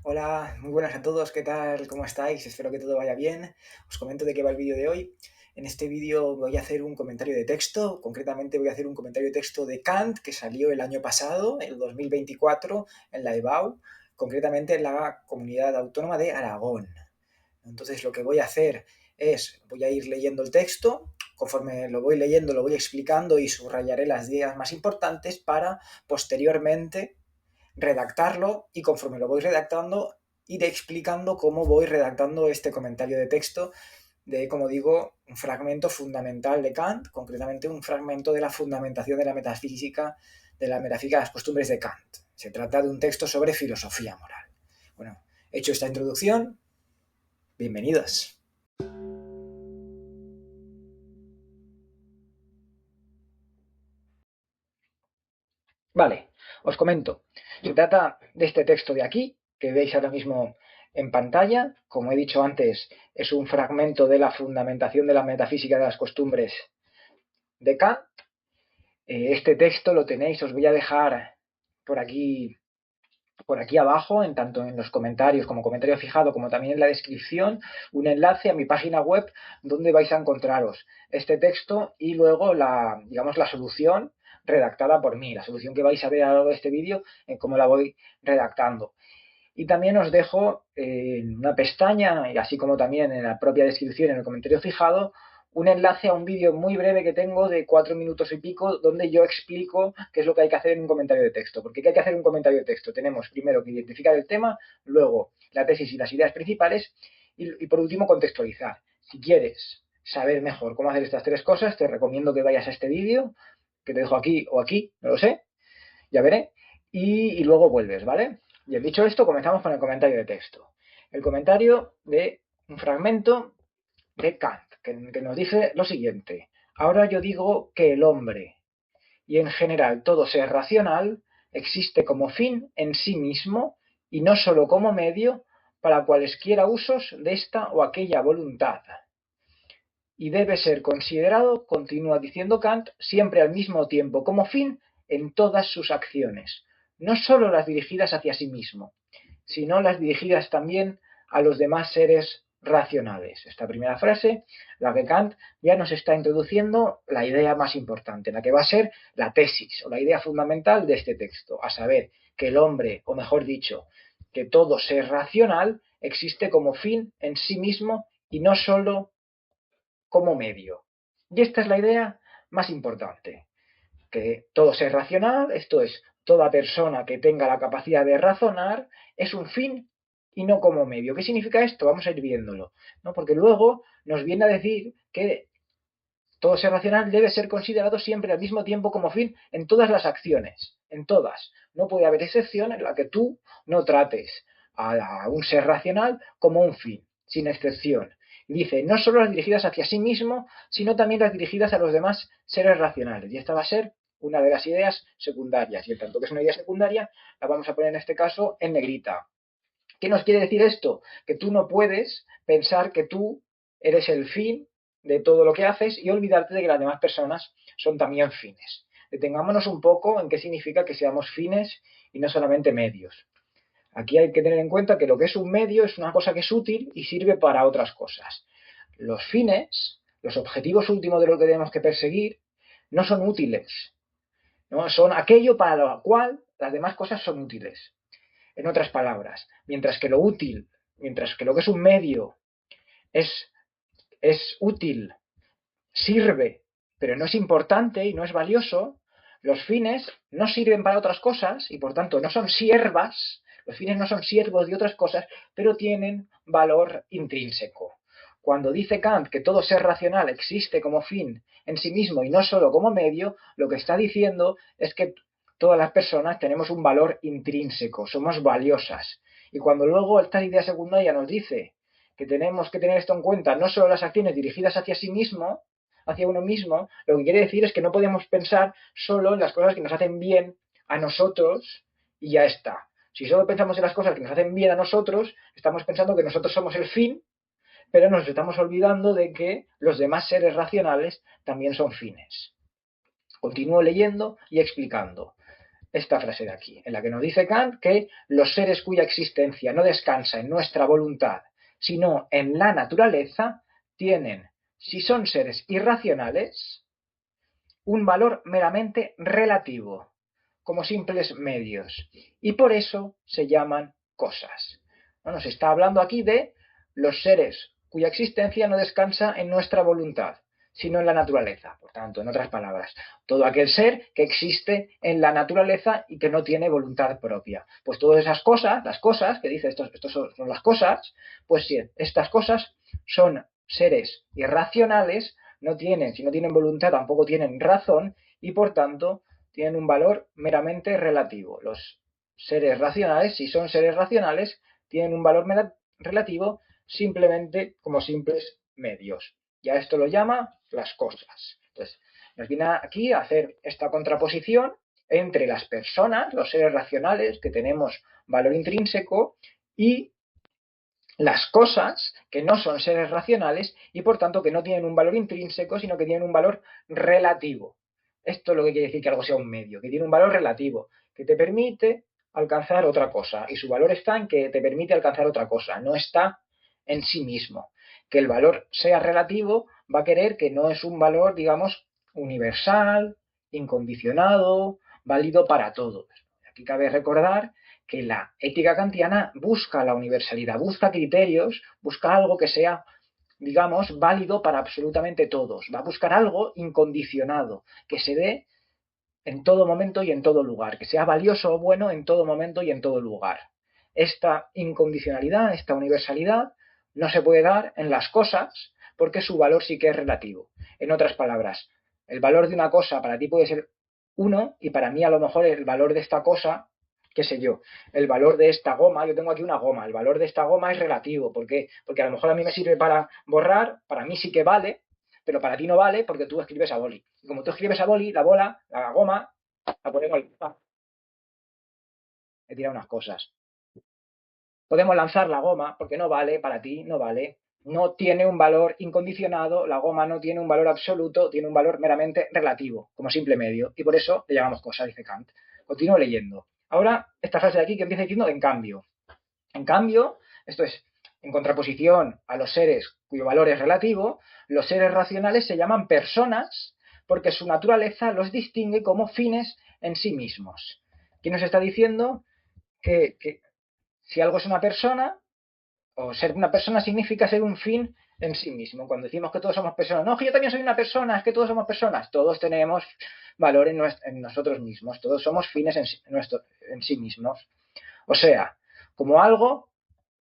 Hola, muy buenas a todos, ¿qué tal? ¿Cómo estáis? Espero que todo vaya bien. Os comento de qué va el vídeo de hoy. En este vídeo voy a hacer un comentario de texto, concretamente voy a hacer un comentario de texto de Kant que salió el año pasado, el 2024, en la EBAU, concretamente en la Comunidad Autónoma de Aragón. Entonces lo que voy a hacer es, voy a ir leyendo el texto, conforme lo voy leyendo lo voy explicando y subrayaré las ideas más importantes para posteriormente redactarlo y conforme lo voy redactando, iré explicando cómo voy redactando este comentario de texto de, como digo, un fragmento fundamental de Kant, concretamente un fragmento de la fundamentación de la metafísica de las costumbres de Kant. Se trata de un texto sobre filosofía moral. Bueno, hecho esta introducción, bienvenidos. Vale, os comento. Se trata de este texto de aquí, que veis ahora mismo en pantalla. Como he dicho antes, es un fragmento de la fundamentación de la metafísica de las costumbres de Kant. Este texto lo tenéis, os voy a dejar por aquí abajo, en tanto en los comentarios como comentario fijado, como también en la descripción, un enlace a mi página web donde vais a encontraros este texto y luego digamos, la solución redactada por mí, la solución que vais a ver a lo largo de este vídeo, en cómo la voy redactando. Y también os dejo en una pestaña, y así como también en la propia descripción, en el comentario fijado, un enlace a un vídeo muy breve que tengo de 4 minutos y pico, donde yo explico qué es lo que hay que hacer en un comentario de texto. Porque ¿qué hay que hacer en un comentario de texto? Tenemos primero que identificar el tema, luego la tesis y las ideas principales, y por último contextualizar. Si quieres saber mejor cómo hacer estas tres cosas, te recomiendo que vayas a este vídeo, que te dejo aquí o aquí, no lo sé, ya veré, y luego vuelves, ¿vale? Bien, dicho esto, comenzamos con el comentario de texto. El comentario de un fragmento de Kant, que nos dice lo siguiente. Ahora yo digo que el hombre, y en general todo ser racional, existe como fin en sí mismo y no sólo como medio para cualesquiera usos de esta o aquella voluntad. Y debe ser considerado, continúa diciendo Kant, siempre al mismo tiempo como fin en todas sus acciones, no sólo las dirigidas hacia sí mismo, sino las dirigidas también a los demás seres racionales. Esta primera frase, la que Kant ya nos está introduciendo la idea más importante, la que va a ser la tesis o la idea fundamental de este texto, a saber, que el hombre, o mejor dicho, que todo ser racional existe como fin en sí mismo y no sólo como medio. Y esta es la idea más importante, que todo ser racional, esto es, toda persona que tenga la capacidad de razonar, es un fin y no como medio. ¿Qué significa esto? Vamos a ir viéndolo, ¿no? Porque luego nos viene a decir que todo ser racional debe ser considerado siempre al mismo tiempo como fin en todas las acciones, en todas. No puede haber excepción en la que tú no trates a un ser racional como un fin, sin excepción. Y dice, no solo las dirigidas hacia sí mismo, sino también las dirigidas a los demás seres racionales. Y esta va a ser una de las ideas secundarias. Y en tanto que es una idea secundaria, la vamos a poner en este caso en negrita. ¿Qué nos quiere decir esto? Que tú no puedes pensar que tú eres el fin de todo lo que haces y olvidarte de que las demás personas son también fines. Detengámonos un poco en qué significa que seamos fines y no solamente medios. Aquí hay que tener en cuenta que lo que es un medio es una cosa que es útil y sirve para otras cosas. Los fines, los objetivos últimos de lo que tenemos que perseguir, no son útiles, ¿no? Son aquello para lo cual las demás cosas son útiles. En otras palabras, mientras que lo que es un medio es, es útil, sirve, pero no es importante y no es valioso, los fines no sirven para otras cosas y por tanto no son siervas, los fines no son siervos de otras cosas, pero tienen valor intrínseco. Cuando dice Kant que todo ser racional existe como fin en sí mismo y no solo como medio, lo que está diciendo es que todas las personas tenemos un valor intrínseco, somos valiosas. Y cuando luego esta idea secundaria nos dice que tenemos que tener esto en cuenta, no solo las acciones dirigidas hacia sí mismo, hacia uno mismo, lo que quiere decir es que no podemos pensar solo en las cosas que nos hacen bien a nosotros y ya está. Si solo pensamos en las cosas que nos hacen bien a nosotros, estamos pensando que nosotros somos el fin, pero nos estamos olvidando de que los demás seres racionales también son fines. Continúo leyendo y explicando. esta frase de aquí, en la que nos dice Kant que los seres cuya existencia no descansa en nuestra voluntad, sino en la naturaleza, tienen, si son seres irracionales, un valor meramente relativo, como simples medios, y por eso se llaman cosas. Bueno, se está hablando aquí de los seres cuya existencia no descansa en nuestra voluntad, sino en la naturaleza. Por tanto, en otras palabras, todo aquel ser que existe en la naturaleza y que no tiene voluntad propia. Pues todas esas cosas, las cosas, que dice estos son las cosas, pues sí, estas cosas son seres irracionales, si no tienen voluntad, tampoco tienen razón, y por tanto tienen un valor meramente relativo. Los seres racionales, si son seres racionales, tienen un valor relativo simplemente como simples medios. Ya esto lo llama las cosas. Entonces, nos viene aquí a hacer esta contraposición entre las personas, los seres racionales, que tenemos valor intrínseco, y las cosas, que no son seres racionales y por tanto que no tienen un valor intrínseco, sino que tienen un valor relativo. Esto es lo que quiere decir que algo sea un medio, que tiene un valor relativo, que te permite alcanzar otra cosa. Y su valor está en que te permite alcanzar otra cosa, no está en sí mismo. Que el valor sea relativo va a querer que no es un valor, digamos, universal, incondicionado, válido para todos. Aquí cabe recordar que la ética kantiana busca la universalidad, busca criterios, busca algo que sea, digamos, válido para absolutamente todos. Va a buscar algo incondicionado, que se dé en todo momento y en todo lugar, que sea valioso o bueno en todo momento y en todo lugar. Esta incondicionalidad, esta universalidad, no se puede dar en las cosas porque su valor sí que es relativo. En otras palabras, el valor de una cosa para ti puede ser 1 y para mí a lo mejor el valor de esta cosa, qué sé yo, el valor de esta goma, yo tengo aquí una goma, el valor de esta goma es relativo. ¿Por qué? Porque a lo mejor a mí me sirve para borrar, para mí sí que vale, pero para ti no vale porque tú escribes a boli. Y como tú escribes a boli, la bola, la goma, la ponemos al... He tirado unas cosas. Podemos lanzar la goma porque no vale, para ti no vale. No tiene un valor incondicionado, la goma no tiene un valor absoluto, tiene un valor meramente relativo, como simple medio. Y por eso le llamamos cosa, dice Kant. Continúo leyendo. Ahora, esta frase de aquí que empieza diciendo en cambio. En cambio, esto es en contraposición a los seres cuyo valor es relativo, los seres racionales se llaman personas porque su naturaleza los distingue como fines en sí mismos. Aquí nos está diciendo que si algo es una persona, o ser una persona significa ser un fin en sí mismo. Cuando decimos que todos somos personas, no, que yo también soy una persona, es que todos somos personas, todos tenemos valor en nosotros mismos, todos somos fines en sí mismos. O sea, como algo,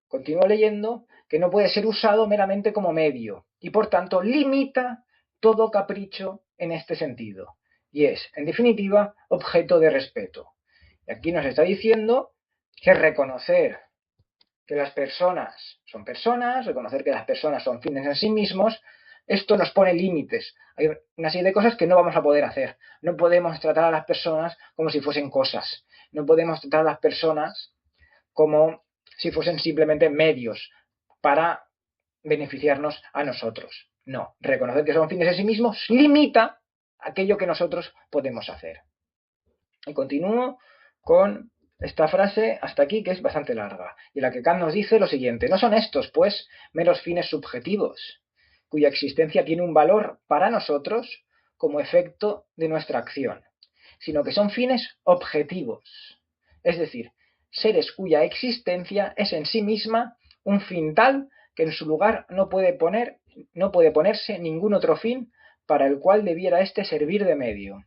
continúo leyendo, que no puede ser usado meramente como medio y por tanto limita todo capricho en este sentido. Y es, en definitiva, objeto de respeto. Y aquí nos está diciendo que reconocer que las personas, reconocer que las personas son fines en sí mismos, esto nos pone límites. Hay una serie de cosas que no vamos a poder hacer. No podemos tratar a las personas como si fuesen cosas. No podemos tratar a las personas como si fuesen simplemente medios para beneficiarnos a nosotros. No, reconocer que son fines en sí mismos limita aquello que nosotros podemos hacer. Y continúo con esta frase hasta aquí, que es bastante larga, y la que Kant nos dice lo siguiente: no son estos, pues, meros fines subjetivos, cuya existencia tiene un valor para nosotros como efecto de nuestra acción, sino que son fines objetivos, es decir, seres cuya existencia es en sí misma un fin tal que en su lugar no puede ponerse ningún otro fin para el cual debiera éste servir de medio,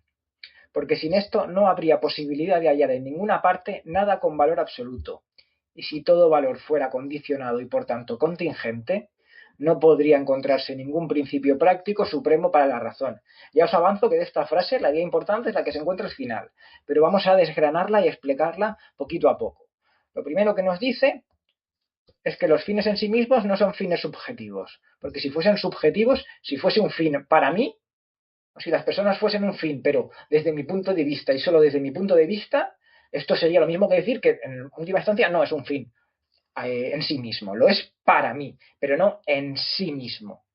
porque sin esto no habría posibilidad de hallar en ninguna parte nada con valor absoluto, y si todo valor fuera condicionado y por tanto contingente, no podría encontrarse ningún principio práctico supremo para la razón. Ya os avanzo que de esta frase la idea importante es la que se encuentra al final, pero vamos a desgranarla y explicarla poquito a poco. Lo primero que nos dice es que los fines en sí mismos no son fines subjetivos, porque si fuesen subjetivos, si fuese un fin para mí, o si las personas fuesen un fin, pero desde mi punto de vista y solo desde mi punto de vista, esto sería lo mismo que decir que en última instancia no es un fin en sí mismo, lo es para mí, pero no en sí mismo.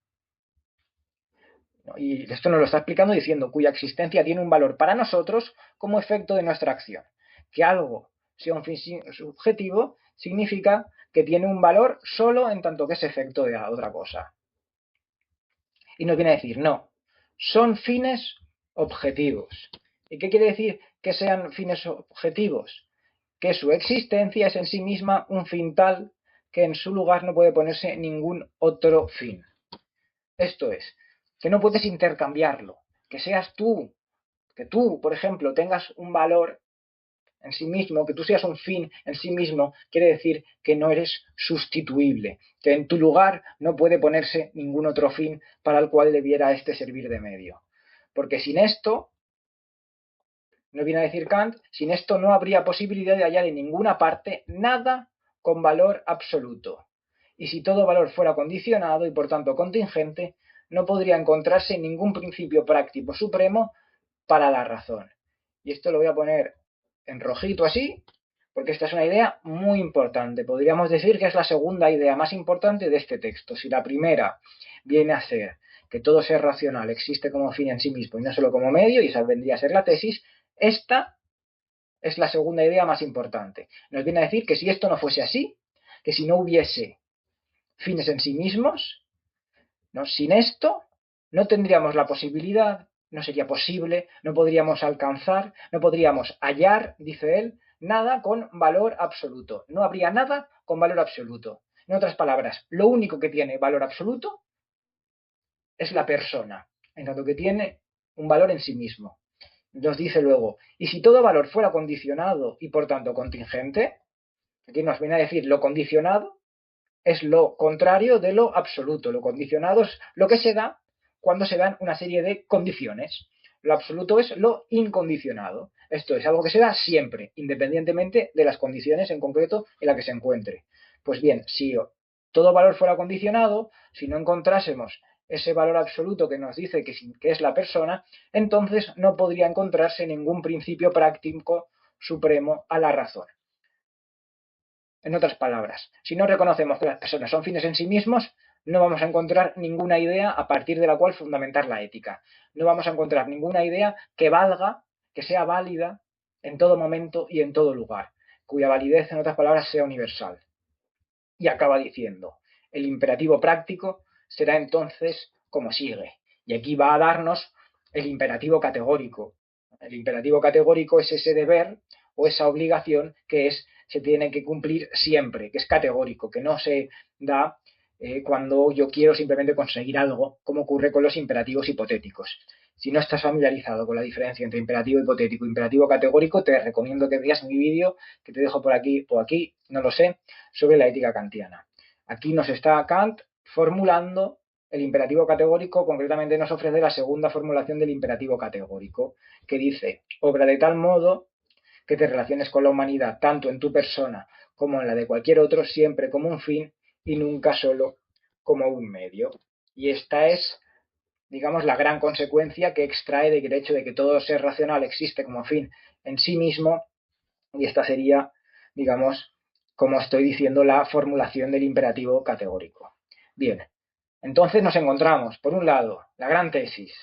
Y esto nos lo está explicando diciendo cuya existencia tiene un valor para nosotros como efecto de nuestra acción. que algo sea un fin subjetivo significa que tiene un valor solo en tanto que es efecto de otra cosa. Y nos viene a decir, no, son fines objetivos. ¿Y qué quiere decir que sean fines objetivos? Que su existencia es en sí misma un fin tal que en su lugar no puede ponerse ningún otro fin. Esto es, que no puedes intercambiarlo, que seas tú, que tú, por ejemplo, tengas un valor en sí mismo, que tú seas un fin en sí mismo, quiere decir que no eres sustituible, que en tu lugar no puede ponerse ningún otro fin para el cual debiera este servir de medio. Porque sin esto, nos viene a decir Kant, sin esto no habría posibilidad de hallar en ninguna parte nada con valor absoluto. Y si todo valor fuera condicionado y por tanto contingente, no podría encontrarse ningún principio práctico supremo para la razón. Y esto lo voy a poner en rojito así, porque esta es una idea muy importante. Podríamos decir que es la segunda idea más importante de este texto. Si la primera viene a ser que todo ser racional existe como fin en sí mismo y no solo como medio, y esa vendría a ser la tesis, esta es la segunda idea más importante. Nos viene a decir que si esto no fuese así, que si no hubiese fines en sí mismos, ¿no? Sin esto no tendríamos la posibilidad, no sería posible, no podríamos alcanzar, no podríamos hallar, dice él, nada con valor absoluto. No habría nada con valor absoluto. En otras palabras, lo único que tiene valor absoluto es la persona, en tanto que tiene un valor en sí mismo. Nos dice luego, y si todo valor fuera condicionado y por tanto contingente, aquí nos viene a decir lo condicionado es lo contrario de lo absoluto. Lo condicionado es lo que se da cuando se dan una serie de condiciones. Lo absoluto es lo incondicionado. Esto es algo que se da siempre, independientemente de las condiciones en concreto en las que se encuentre. Pues bien, si todo valor fuera condicionado, si no encontrásemos ese valor absoluto que nos dice que es la persona, entonces no podría encontrarse ningún principio práctico supremo a la razón. En otras palabras, si no reconocemos que las personas son fines en sí mismos, no vamos a encontrar ninguna idea a partir de la cual fundamentar la ética. No vamos a encontrar ninguna idea que valga, que sea válida en todo momento y en todo lugar, cuya validez, en otras palabras, sea universal. Y acaba diciendo, el imperativo práctico será entonces como sigue. Y aquí va a darnos el imperativo categórico. El imperativo categórico es ese deber o esa obligación que se tiene que cumplir siempre, que es categórico, que no se da cuando yo quiero simplemente conseguir algo, como ocurre con los imperativos hipotéticos. Si no estás familiarizado con la diferencia entre imperativo hipotético e imperativo categórico, te recomiendo que veas mi vídeo que te dejo por aquí o aquí, no lo sé, sobre la ética kantiana. Aquí nos está Kant formulando el imperativo categórico, concretamente nos ofrece la segunda formulación del imperativo categórico, que dice, obra de tal modo que te relaciones con la humanidad, tanto en tu persona como en la de cualquier otro, siempre como un fin y nunca solo como un medio. Y esta es, digamos, la gran consecuencia que extrae del hecho de que todo ser racional existe como fin en sí mismo, y esta sería, digamos, como estoy diciendo, la formulación del imperativo categórico. Bien, entonces nos encontramos, por un lado, la gran tesis.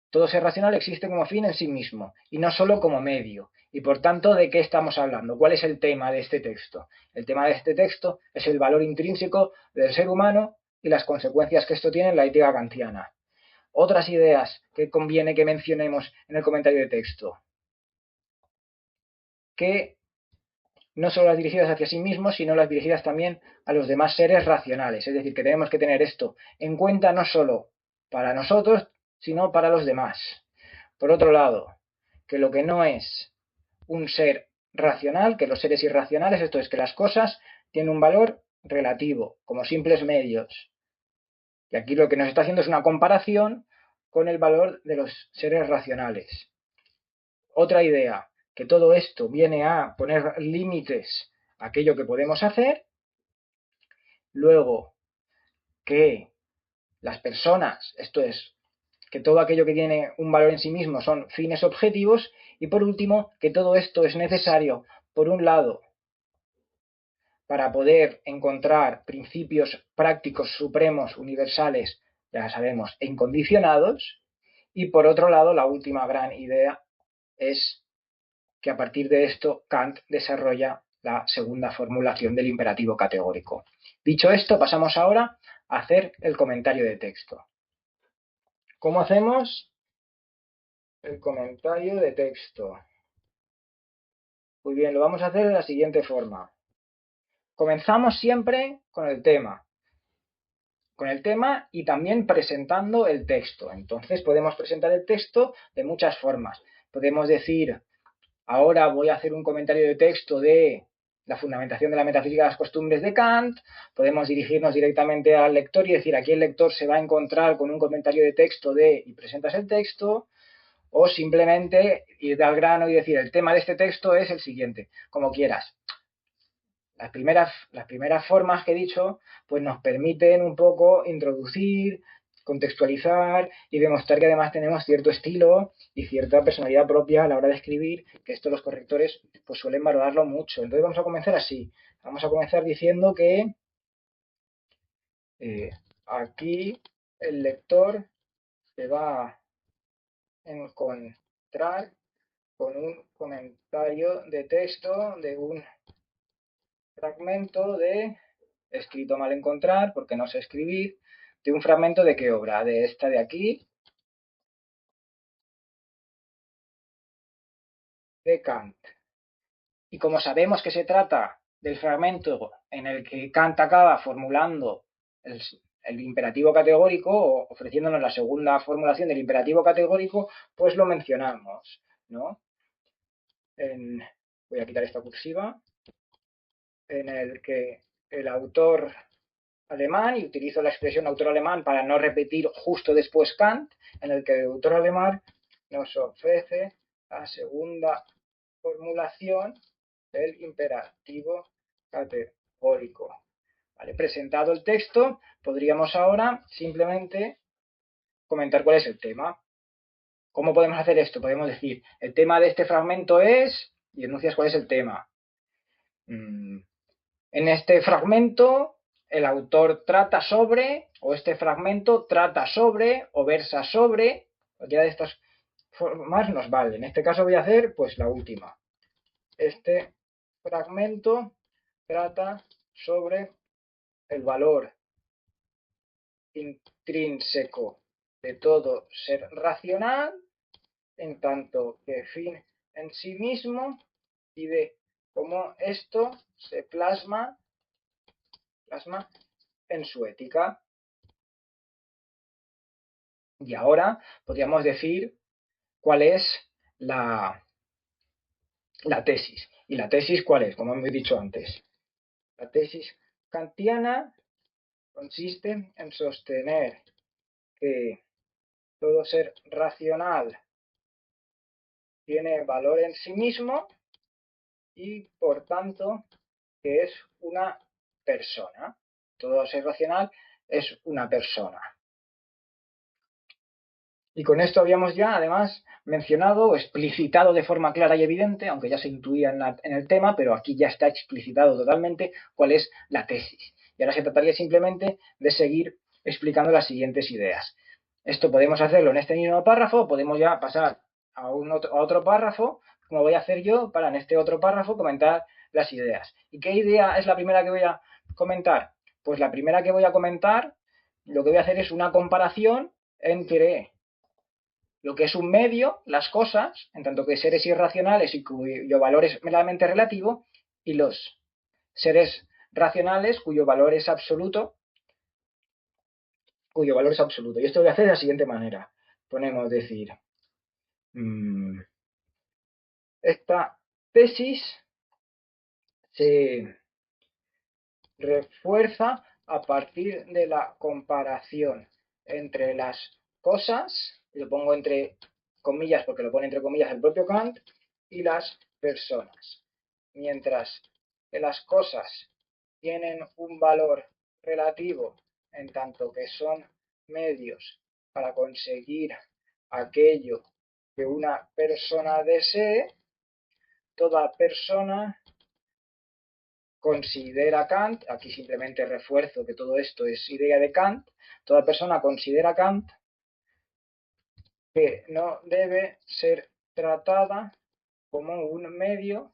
Todo ser racional existe como fin en sí mismo y no solo como medio. Y por tanto, ¿de qué estamos hablando? ¿Cuál es el tema de este texto? El tema de este texto es el valor intrínseco del ser humano y las consecuencias que esto tiene en la ética kantiana. Otras ideas que conviene que mencionemos en el comentario de texto. Que no solo las dirigidas hacia sí mismos, sino las dirigidas también a los demás seres racionales. Es decir, que tenemos que tener esto en cuenta no solo para nosotros, sino para los demás. Por otro lado, que lo que no es un ser racional, que los seres irracionales, esto es que las cosas tienen un valor relativo, como simples medios. Y aquí lo que nos está haciendo es una comparación con el valor de los seres racionales. Otra idea, que todo esto viene a poner límites a aquello que podemos hacer. Luego, que las personas, esto es, que todo aquello que tiene un valor en sí mismo son fines objetivos. Y por último, que todo esto es necesario, por un lado, para poder encontrar principios prácticos supremos, universales, ya sabemos, e incondicionados. Y por otro lado, la última gran idea es que a partir de esto Kant desarrolla la segunda formulación del imperativo categórico. Dicho esto, pasamos ahora a hacer el comentario de texto. ¿Cómo hacemos el comentario de texto? Muy bien, lo vamos a hacer de la siguiente forma. Comenzamos siempre con el tema y también presentando el texto. Entonces podemos presentar el texto de muchas formas. Podemos decir, ahora voy a hacer un comentario de texto de la fundamentación de la metafísica de las costumbres de Kant. Podemos dirigirnos directamente al lector y decir, aquí el lector se va a encontrar con un comentario de texto de, y presentas el texto. O simplemente ir al grano y decir, el tema de este texto es el siguiente, como quieras. Las primeras formas que he dicho, pues nos permiten un poco introducir, contextualizar y demostrar que además tenemos cierto estilo y cierta personalidad propia a la hora de escribir, que esto los correctores pues suelen valorarlo mucho. Entonces vamos a comenzar así. Vamos a comenzar diciendo que aquí el lector se va a encontrar con un comentario de texto de un fragmento de, escrito mal encontrar porque no sé escribir, de un fragmento de qué obra, de esta de aquí, de Kant. Y como sabemos que se trata del fragmento en el que Kant acaba formulando el imperativo categórico, o ofreciéndonos la segunda formulación del imperativo categórico, pues lo mencionamos, ¿no? Voy a quitar esta cursiva, en el que el autor alemán, y utilizo la expresión autor alemán para no repetir justo después Kant, en el que el autor alemán nos ofrece la segunda formulación del imperativo categórico. ¿Vale? Presentado el texto, podríamos ahora simplemente comentar cuál es el tema. ¿Cómo podemos hacer esto? Podemos decir, el tema de este fragmento es, y enuncias cuál es el tema. En este fragmento, el autor trata sobre, o este fragmento trata sobre, o versa sobre, cualquiera de estas formas nos vale. En este caso voy a hacer, pues, la última. Este fragmento trata sobre el valor intrínseco de todo ser racional, en tanto que fin en sí mismo, y de cómo esto se plasma en su ética. Y ahora podríamos decir cuál es la tesis. ¿Y la tesis cuál es? Como hemos dicho antes. La tesis kantiana consiste en sostener que todo ser racional tiene valor en sí mismo y, por tanto, que es una persona. Todo ser racional es una persona. Y con esto habíamos ya, además, mencionado o explicitado de forma clara y evidente, aunque ya se intuía en el tema, pero aquí ya está explicitado totalmente cuál es la tesis. Y ahora se trataría simplemente de seguir explicando las siguientes ideas. Esto podemos hacerlo en este mismo párrafo, podemos ya pasar a otro párrafo, como voy a hacer yo, para en este otro párrafo comentar las ideas. ¿Y qué idea es la primera que voy a comentar? Pues la primera que voy a comentar, lo que voy a hacer es una comparación entre lo que es un medio, las cosas, en tanto que seres irracionales y cuyo valor es meramente relativo, y los seres racionales cuyo valor es absoluto, Y esto lo voy a hacer de la siguiente manera. Ponemos decir, esta tesis se refuerza a partir de la comparación entre las cosas, lo pongo entre comillas porque lo pone entre comillas el propio Kant, y las personas. Mientras que las cosas tienen un valor relativo en tanto que son medios para conseguir aquello que una persona desee, toda persona considera Kant, aquí simplemente refuerzo que todo esto es idea de Kant, toda persona considera Kant que no debe ser tratada como un medio,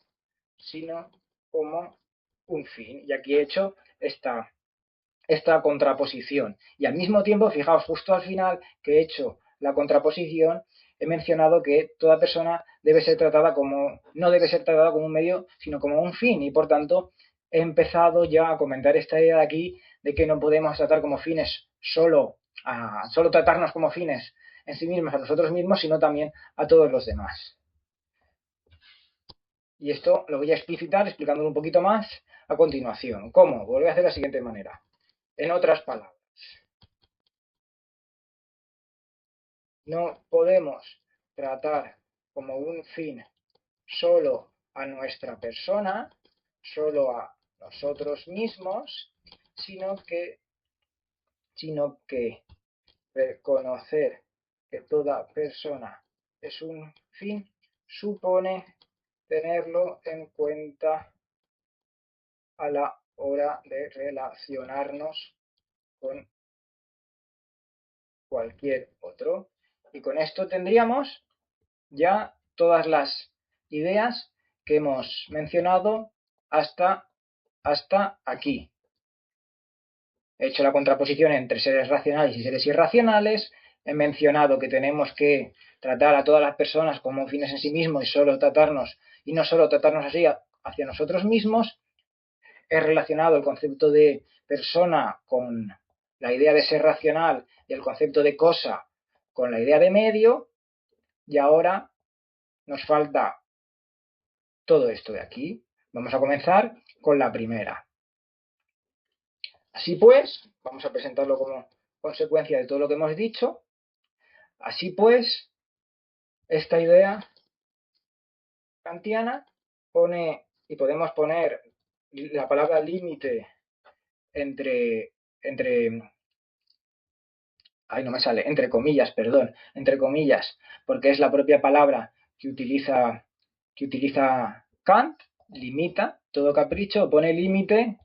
sino como un fin. Y aquí he hecho esta contraposición. Y al mismo tiempo, fijaos, justo al final que he hecho la contraposición, he mencionado que toda persona debe ser tratada como, no debe ser tratada como un medio, sino como un fin. Y por tanto, he empezado ya a comentar esta idea de aquí de que no podemos tratar como fines solo tratarnos como fines en sí mismos, a nosotros mismos, sino también a todos los demás. Y esto lo voy a explicitar explicándolo un poquito más a continuación. ¿Cómo? Lo voy a hacer de la siguiente manera. En otras palabras, no podemos tratar como un fin solo a nuestra persona, solo a nosotros mismos, sino que reconocer que toda persona es un fin supone tenerlo en cuenta a la hora de relacionarnos con cualquier otro. Y con esto tendríamos ya todas las ideas que hemos mencionado hasta aquí. He hecho la contraposición entre seres racionales y seres irracionales. He mencionado que tenemos que tratar a todas las personas como fines en sí mismos y no solo tratarnos así hacia nosotros mismos. He relacionado el concepto de persona con la idea de ser racional y el concepto de cosa con la idea de medio. Y ahora nos falta todo esto de aquí. Vamos a comenzar con la primera. Así pues, vamos a presentarlo como consecuencia de todo lo que hemos dicho. Así pues, esta idea kantiana pone, y podemos poner la palabra límite entre, ay, no me sale, entre comillas, perdón, entre comillas, porque es la propia palabra que utiliza Kant, limita todo capricho, pone límite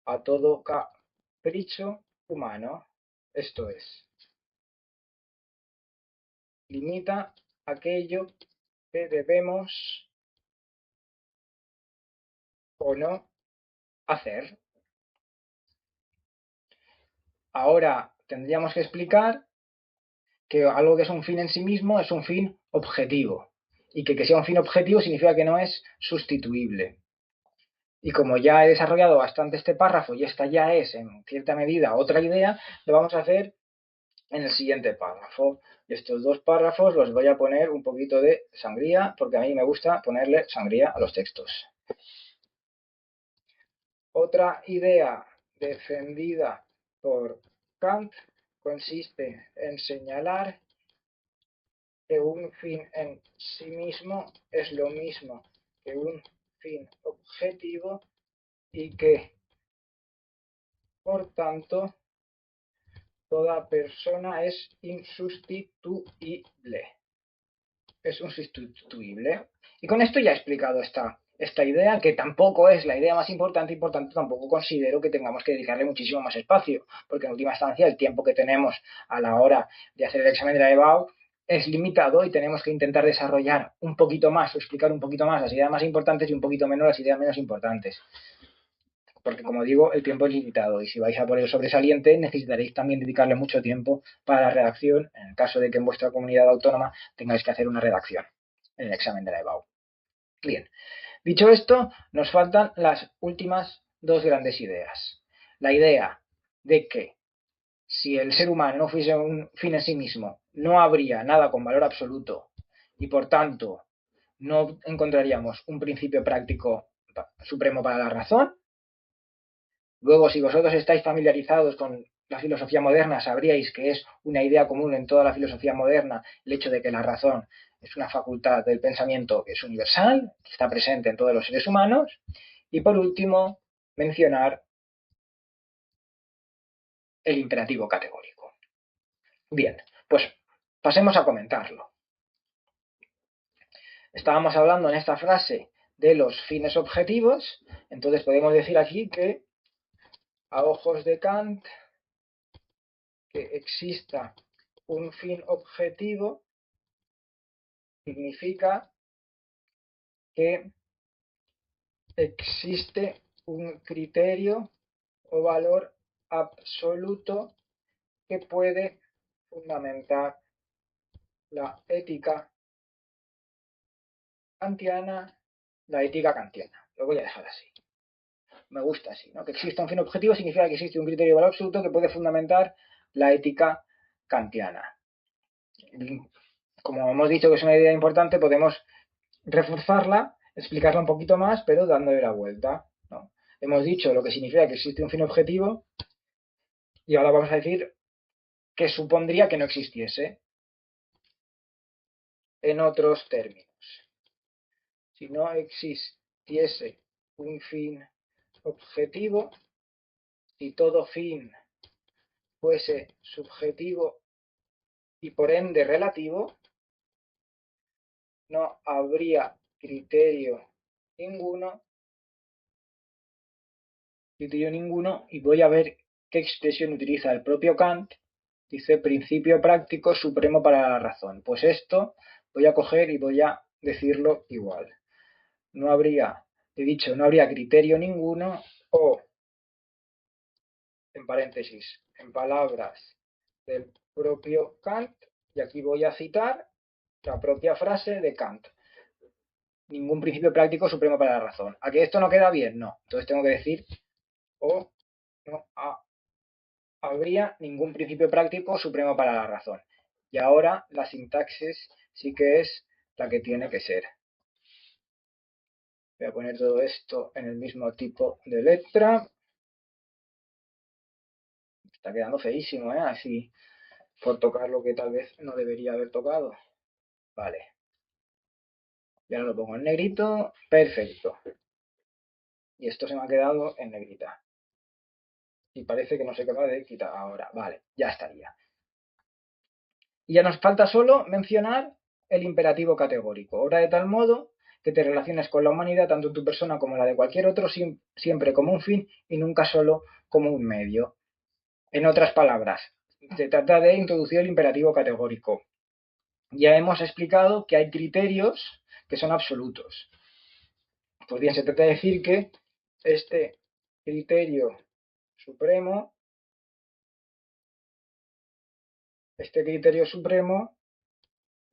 a todo capricho humano. Esto es, limita aquello que debemos o no hacer. Ahora tendríamos que explicar que algo que es un fin en sí mismo es un fin objetivo y que sea un fin objetivo significa que no es sustituible. Y como ya he desarrollado bastante este párrafo y esta ya es en cierta medida otra idea, lo vamos a hacer en el siguiente párrafo. Estos dos párrafos los voy a poner un poquito de sangría porque a mí me gusta ponerle sangría a los textos. Otra idea defendida por Kant consiste en señalar que un fin en sí mismo es lo mismo que un fin objetivo y que, por tanto, toda persona es insustituible. Es insustituible. Y con esto ya he explicado esta idea, que tampoco es la idea más importante y por tanto tampoco considero que tengamos que dedicarle muchísimo más espacio, porque en última instancia el tiempo que tenemos a la hora de hacer el examen de la EBAU es limitado y tenemos que intentar desarrollar un poquito más o explicar un poquito más las ideas más importantes y un poquito menos las ideas menos importantes. Porque, como digo, el tiempo es limitado y si vais a por el sobresaliente necesitaréis también dedicarle mucho tiempo para la redacción en el caso de que en vuestra comunidad autónoma tengáis que hacer una redacción en el examen de la EBAU. Bien, dicho esto, nos faltan las últimas dos grandes ideas. La idea de que si el ser humano no fuese un fin en sí mismo, no habría nada con valor absoluto y por tanto no encontraríamos un principio práctico supremo para la razón. Luego, si vosotros estáis familiarizados con la filosofía moderna, sabríais que es una idea común en toda la filosofía moderna el hecho de que la razón es una facultad del pensamiento que es universal, que está presente en todos los seres humanos. Y por último, mencionar el imperativo categórico. Bien, pues pasemos a comentarlo. Estábamos hablando en esta frase de los fines objetivos, entonces podemos decir aquí que a ojos de Kant que exista un fin objetivo significa que existe un criterio o valor absoluto que puede fundamentar la ética kantiana, Lo voy a dejar así. Me gusta así, ¿no? Que exista un fin objetivo significa que existe un criterio de valor absoluto que puede fundamentar la ética kantiana. Como hemos dicho que es una idea importante, podemos reforzarla, explicarla un poquito más, pero dándole la vuelta, ¿no? Hemos dicho lo que significa que existe un fin objetivo y ahora vamos a decir que supondría que no existiese. En otros términos, si no existiese un fin objetivo, si todo fin fuese subjetivo y por ende relativo, no habría ninguno, criterio ninguno, y voy a ver qué expresión utiliza el propio Kant. Dice principio práctico supremo para la razón. Pues esto voy a coger y voy a decirlo igual. No habría, he dicho, no habría criterio ninguno o, en paréntesis, en palabras del propio Kant, y aquí voy a citar la propia frase de Kant. Ningún principio práctico supremo para la razón. ¿A que esto no queda bien? No. Entonces tengo que decir o no habría ningún principio práctico supremo para la razón. Y ahora la sintaxis sí que es la que tiene que ser. Voy a poner todo esto en el mismo tipo de letra. Está quedando feísimo, ¿eh? Así por tocar lo que tal vez no debería haber tocado. Vale. Y ahora lo pongo en negrito. Perfecto. Y esto se me ha quedado en negrita. Y parece que no se acaba de quitar ahora. Vale, ya estaría. Y ya nos falta solo mencionar el imperativo categórico. Obra de tal modo que te relaciones con la humanidad, tanto tu persona como la de cualquier otro, siempre como un fin y nunca solo como un medio. En otras palabras, se trata de introducir el imperativo categórico. Ya hemos explicado que hay criterios que son absolutos. Pues bien, se trata de decir que este criterio supremo,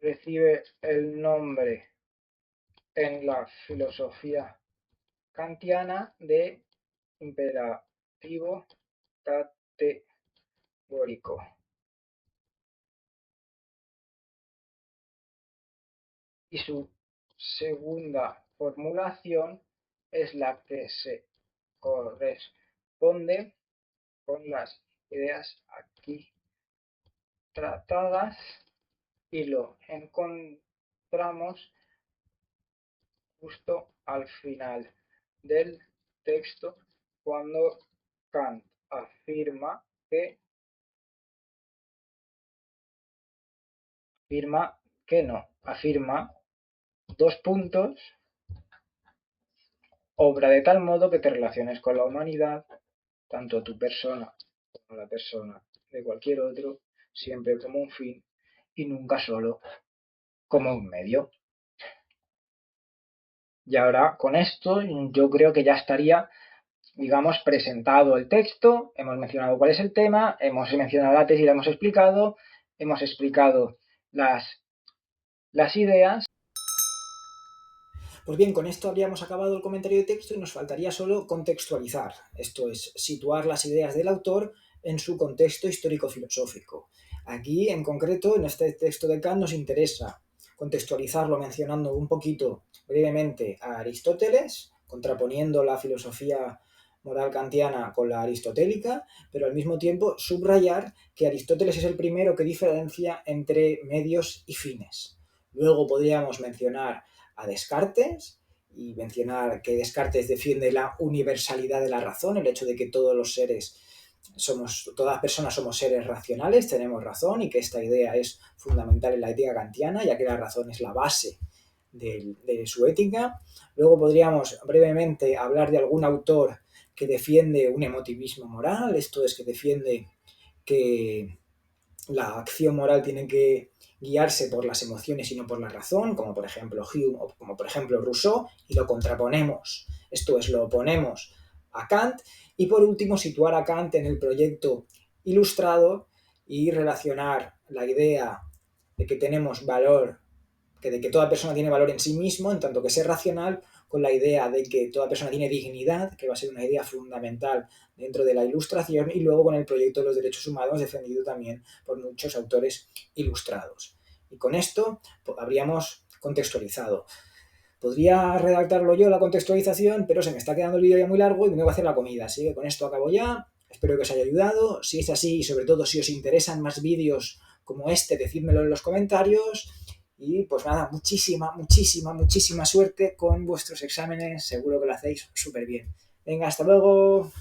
recibe el nombre en la filosofía kantiana de imperativo categórico. Y su segunda formulación es la que se corresponde con las ideas aquí tratadas y lo encontramos justo al final del texto cuando Kant afirma afirma dos puntos, obra de tal modo que te relaciones con la humanidad, tanto tu persona como la persona de cualquier otro, siempre como un fin y nunca solo como un medio. Y ahora con esto yo creo que ya estaría, digamos, presentado el texto, hemos mencionado cuál es el tema, hemos mencionado la tesis y la hemos explicado las ideas. Pues bien, con esto habríamos acabado el comentario de texto y nos faltaría solo contextualizar, esto es, situar las ideas del autor en su contexto histórico-filosófico. Aquí, en concreto, en este texto de Kant nos interesa contextualizarlo mencionando un poquito brevemente a Aristóteles, contraponiendo la filosofía moral kantiana con la aristotélica, pero al mismo tiempo subrayar que Aristóteles es el primero que diferencia entre medios y fines. Luego podríamos mencionar a Descartes y mencionar que Descartes defiende la universalidad de la razón, el hecho de que todas personas somos seres racionales, tenemos razón y que esta idea es fundamental en la ética kantiana, ya que la razón es la base de su ética. Luego podríamos brevemente hablar de algún autor que defiende un emotivismo moral, esto es que defiende que la acción moral tiene que guiarse por las emociones y no por la razón, como por ejemplo Hume o como por ejemplo Rousseau, y lo contraponemos, esto es, lo oponemos a Kant. Y por último, situar a Kant en el proyecto ilustrado y relacionar la idea de que tenemos valor, de que toda persona tiene valor en sí mismo, en tanto que ser racional, con la idea de que toda persona tiene dignidad, que va a ser una idea fundamental dentro de la ilustración, y luego con el proyecto de los derechos humanos defendido también por muchos autores ilustrados. Y con esto pues, habríamos contextualizado. Podría redactarlo yo la contextualización, pero se me está quedando el vídeo ya muy largo y me voy a hacer la comida. Así que con esto acabo ya. Espero que os haya ayudado. Si es así y sobre todo si os interesan más vídeos como este, decídmelo en los comentarios. Y pues nada, muchísima suerte con vuestros exámenes. Seguro que lo hacéis súper bien. Venga, hasta luego.